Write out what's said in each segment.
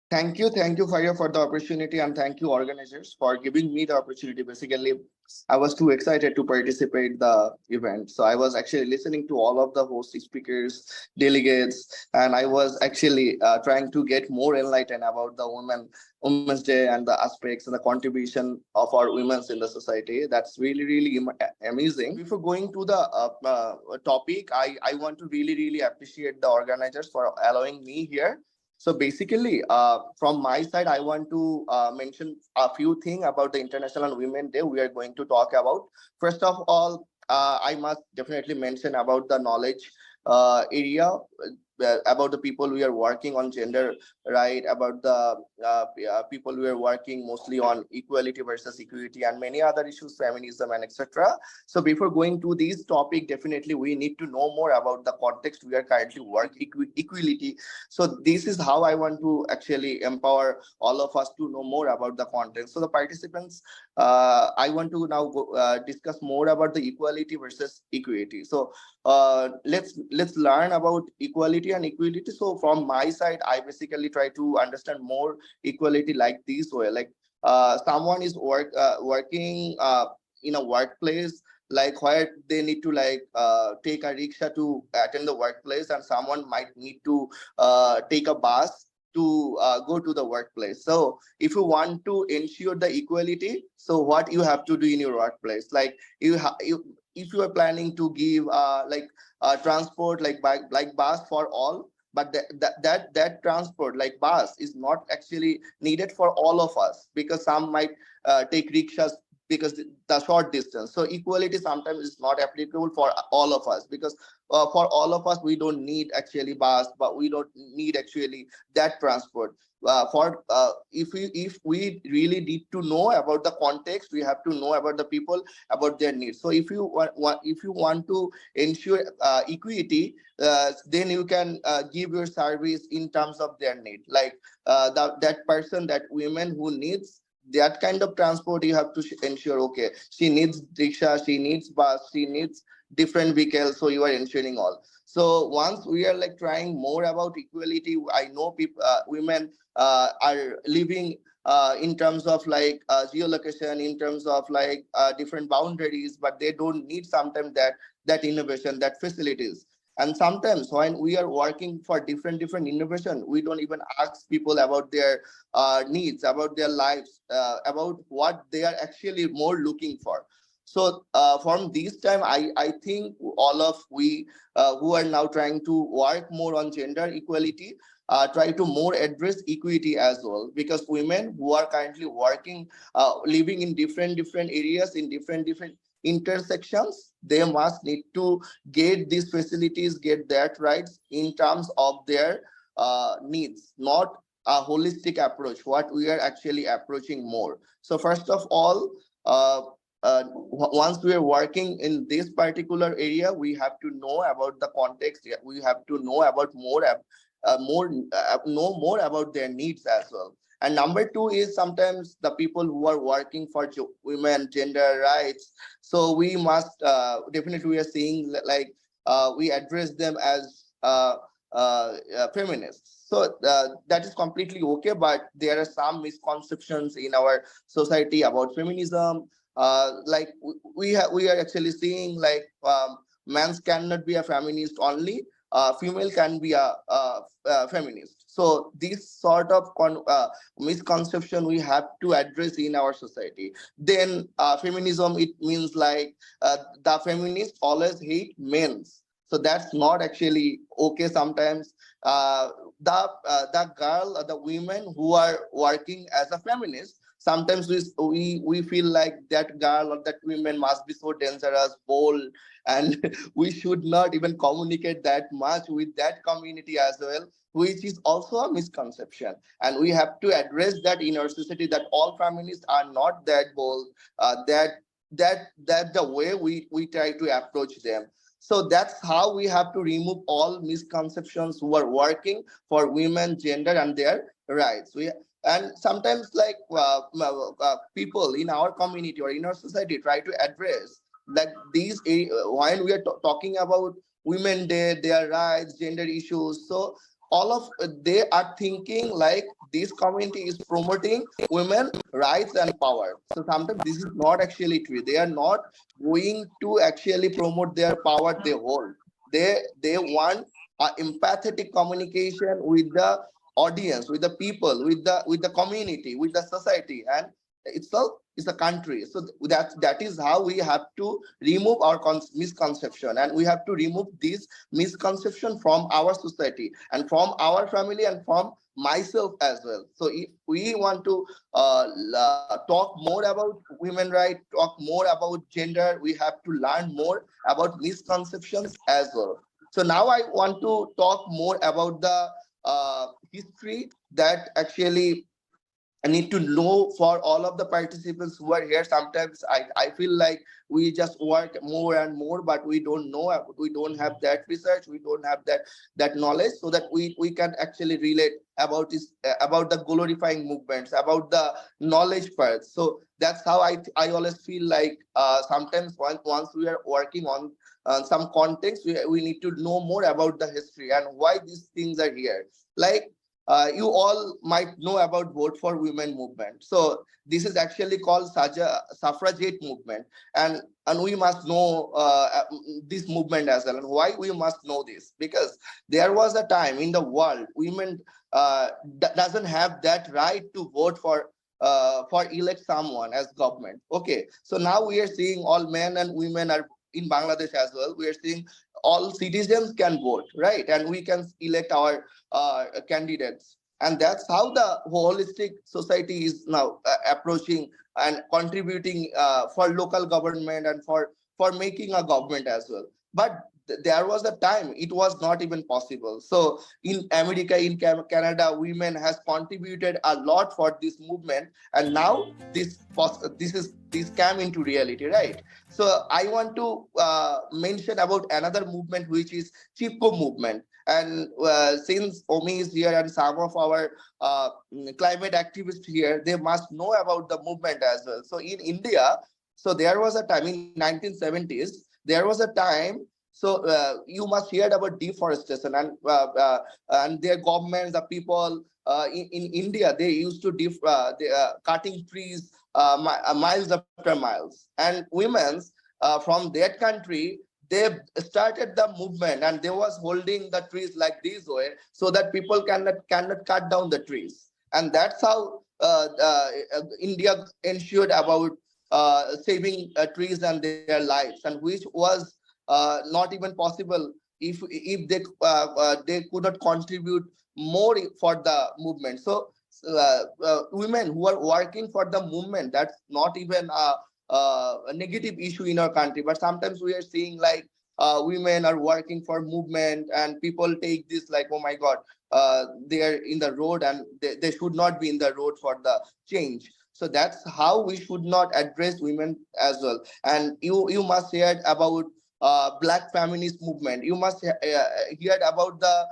Thank you, Fire, for the opportunity, and thank you, organizers, for giving me the opportunity. Basically, I was too excited to participate the event, so I was actually listening to all of the host speakers, delegates, and I was actually trying to get more enlightened about the Women's Day and the aspects and the contribution of our women in the society. That's really amazing. Before going to the topic, I want to really appreciate the organizers for allowing me here. So basically, from my side, I want to mention a few things about the International Women Day we are going to talk about. First of all, I must definitely mention about the knowledge area, about the people we are working on gender right, about the people we are working mostly on equality versus equity and many other issues, feminism and etc. So before going to this topic, definitely we need to know more about the context we are currently working equality. So this is how I want to actually empower all of us to know more about the content. So the participants, I want to now discuss more about the equality versus equity. So let's learn about equality and equality. So from my side, I basically try to understand more equality like this way. Like someone is working in a workplace, like where they need to take a rickshaw to attend the workplace, and someone might need to take a bus to go to the workplace. So if you want to ensure the equality, so what you have to do in your workplace, like you, if you are planning to give transport like bus for all, but that transport like bus is not actually needed for all of us, because some might take rickshaws because the short distance. So equality sometimes is not applicable for all of us, because for all of us we don't need actually bus, but we don't need actually that transport. For if we really need to know about the context, we have to know about the people, about their needs. So if you if you want to ensure equity, then you can give your service in terms of their need, like that person, that women who needs that kind of transport, you have to ensure, okay, she needs rickshaw, she needs bus, she needs different vehicles, so you are ensuring all. So once we are like trying more about equality, I know people, women are living in terms of geolocation, in terms of different boundaries, but they don't need sometimes that innovation, that facilities. And sometimes when we are working for different innovation, we don't even ask people about their needs, about their lives, about what they are actually more looking for. So from this time, I think all of we who are now trying to work more on gender equality, try to more address equity as well, because women who are currently working, living in different areas, in different intersections, they must need to get these facilities, get that rights in terms of their needs, not a holistic approach, what we are actually approaching more. So first of all, once we are working in this particular area, we have to know about the context, yeah, we have to know about know more about their needs as well. And number two is sometimes the people who are working for women gender rights, so we must definitely, we are seeing we address them as feminists. So that is completely okay, but there are some misconceptions in our society about feminism. We are actually seeing men cannot be a feminist only, female can be a feminist. So this sort of misconception we have to address in our society. Then feminism, it means the feminists always hate men. So that's not actually okay. Sometimes the girl, the women who are working as a feminist, sometimes we feel like that girl or that women must be so dangerous, bold, and we should not even communicate that much with that community as well, which is also a misconception. And we have to address that in our society, that all feminists are not that bold, that the way we try to approach them. So that's how we have to remove all misconceptions who are working for women gender and their rights. And sometimes people in our community or in our society try to address like these while we are talking about women day, their rights, gender issues. So all of they are thinking like this community is promoting women rights and power. So sometimes this is not actually true. They are not going to actually promote their power they hold. They want a empathetic communication with the audience, with the people, with the community, with the society, and itself is a country. So that is how we have to remove our misconception, and we have to remove this misconception from our society and from our family and from myself as well. So if we want to talk more about women rights, talk more about gender, we have to learn more about misconceptions as well. So now I want to talk more about the history that actually I need to know for all of the participants who are here. Sometimes I feel like we just work more and more, but we don't know, we don't have that research, we don't have that knowledge, so that we can actually relate about this, about the glorifying movements, about the knowledge part. So that's how I always feel like sometimes once we are working on some context, we need to know more about the history and why these things are here. Like you all might know about vote for women movement. So this is actually called suffragette movement, and we must know this movement as well. And why we must know this? Because there was a time in the world women doesn't have that right to vote for elect someone as government. Okay, so now we are seeing all men and women are in Bangladesh as well. We are seeing all citizens can vote, right? And we can elect our candidates. And that's how the holistic society is now approaching and contributing for local government and for making a government as well. But there was a time it was not even possible. So in America, in Canada, women has contributed a lot for this movement, and now this came into reality, right? So I want to mention about another movement, which is Chipko movement. And since Omi is here and some of our climate activists here, they must know about the movement as well. So in India, so there was a time in 1970s, there was a time. So you must hear about deforestation and their governments, the people in India, they used to cutting trees miles after miles. And women's from that country, they started the movement and they was holding the trees like this way so that people cannot cut down the trees. And that's how India ensured about saving trees and their lives, and which was not even possible if they could not contribute more for the movement. So women who are working for the movement, that's not even a negative issue in our country. But sometimes we are seeing like women are working for movement, and people take this like, oh my god, they are in the road and they should not be in the road for the change. So that's how we should not address women as well. And you must hear about black feminist movement. You must hear about the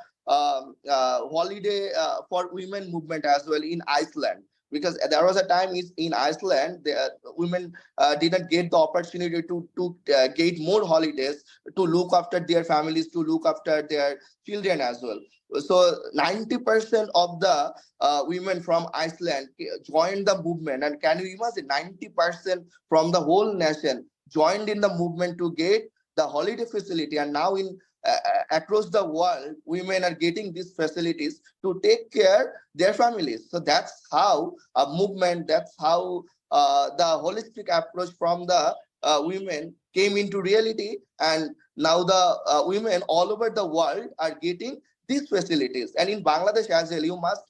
holiday for women movement as well in Iceland, because there was a time in Iceland the women didn't get the opportunity to get more holidays to look after their families, to look after their children as well. So 90% of the women from Iceland joined the movement, and can you imagine 90% from the whole nation joined in the movement to get the holiday facility. And now in across the world, women are getting these facilities to take care their families. So that's how a movement, that's how the holistic approach from the women came into reality. And now the women all over the world are getting these facilities. And in Bangladesh as well, you must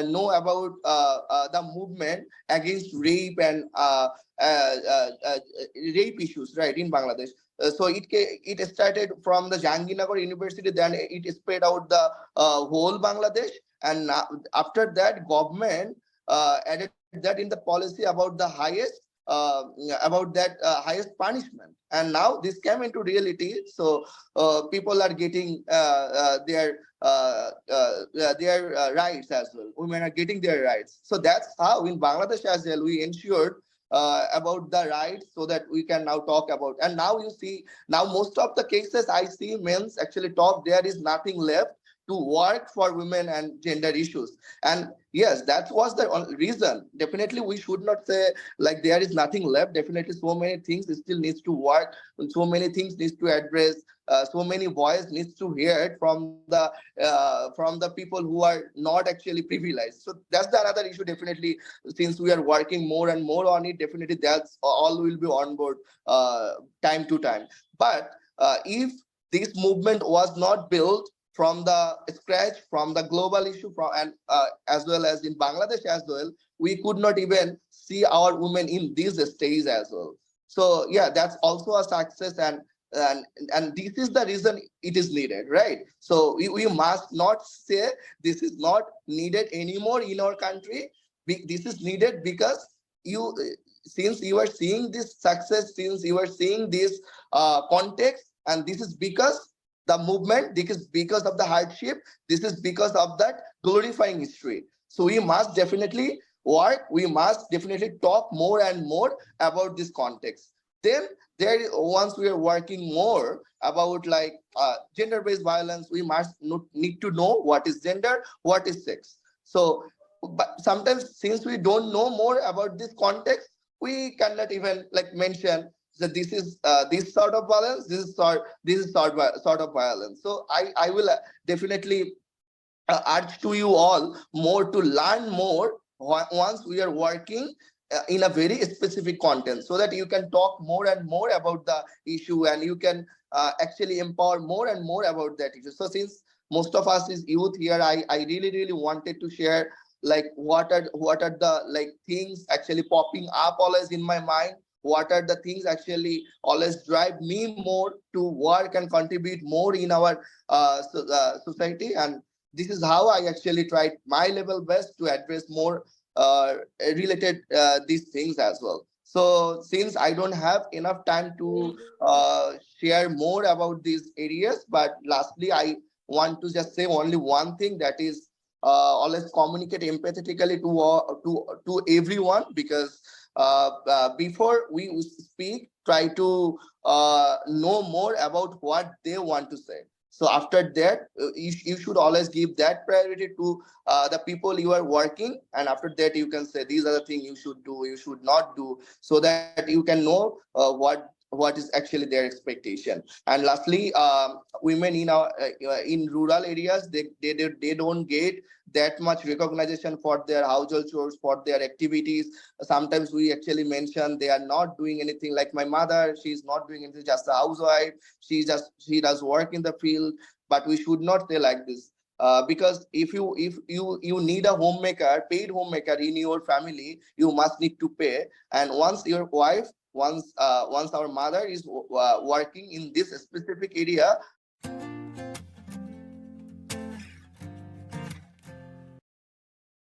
know about the movement against rape and rape issues, right, in Bangladesh. So it started from the Jahangirnagar University, then it spread out the whole Bangladesh, and after that, government added that in the policy about the highest highest punishment, and now this came into reality. So people are getting their rights as well. Women are getting their rights. So that's how in Bangladesh as well we ensured about the rights, so that we can now talk about. And now you see, now most of the cases I see men's actually talk, there is nothing left to work for women and gender issues. And yes, that was the reason. Definitely we should not say like there is nothing left. Definitely so many things still needs to work, and so many things needs to address, so many voice needs to hear it from the people who are not actually privileged. So that's the another issue. Definitely, since we are working more and more on it, definitely that's all will be on board time to time. But if this movement was not built from the scratch, from the global issue, from and as well as in Bangladesh as well, we could not even see our women in this stage as well. So yeah, that's also a success, and and this is the reason it is needed, right? So we must not say this is not needed anymore in our country. This is needed because you since you are seeing this success, since you are seeing this context, and this is because the movement, this is because of the hardship, this is because of that glorifying history. So we must definitely work, we must definitely talk more and more about this context. Then there, once we are working more about like gender-based violence, we must need to know what is gender, what is sex. So but sometimes since we don't know more about this context, we cannot even like mention that this is this sort of violence, this is sort of violence. So I will definitely urge to you all more to learn more once we are working in a very specific content, so that you can talk more and more about the issue, and you can actually empower more and more about that issue. So since most of us is youth here, I really wanted to share like what are the like things actually popping up always in my mind, what are the things actually always drive me more to work and contribute more in our society. And this is how I actually tried my level best to address more related these things as well. So since I don't have enough time to share more about these areas, but lastly I want to just say only one thing, that is always communicate empathetically to everyone, because before we speak, try to know more about what they want to say. So after that, you should always give that priority to the people you are working, and after that you can say these are the things you should do, you should not do, so that you can know what is actually their expectation. And lastly, women in our in rural areas, they don't get that much recognition for their household chores, for their activities. Sometimes we actually mention they are not doing anything. Like my mother, she's not doing anything, just a housewife, she does work in the field. But we should not say like this, because if you need a homemaker, paid homemaker in your family, you must need to pay. And once your wife, once our mother is working in this specific area,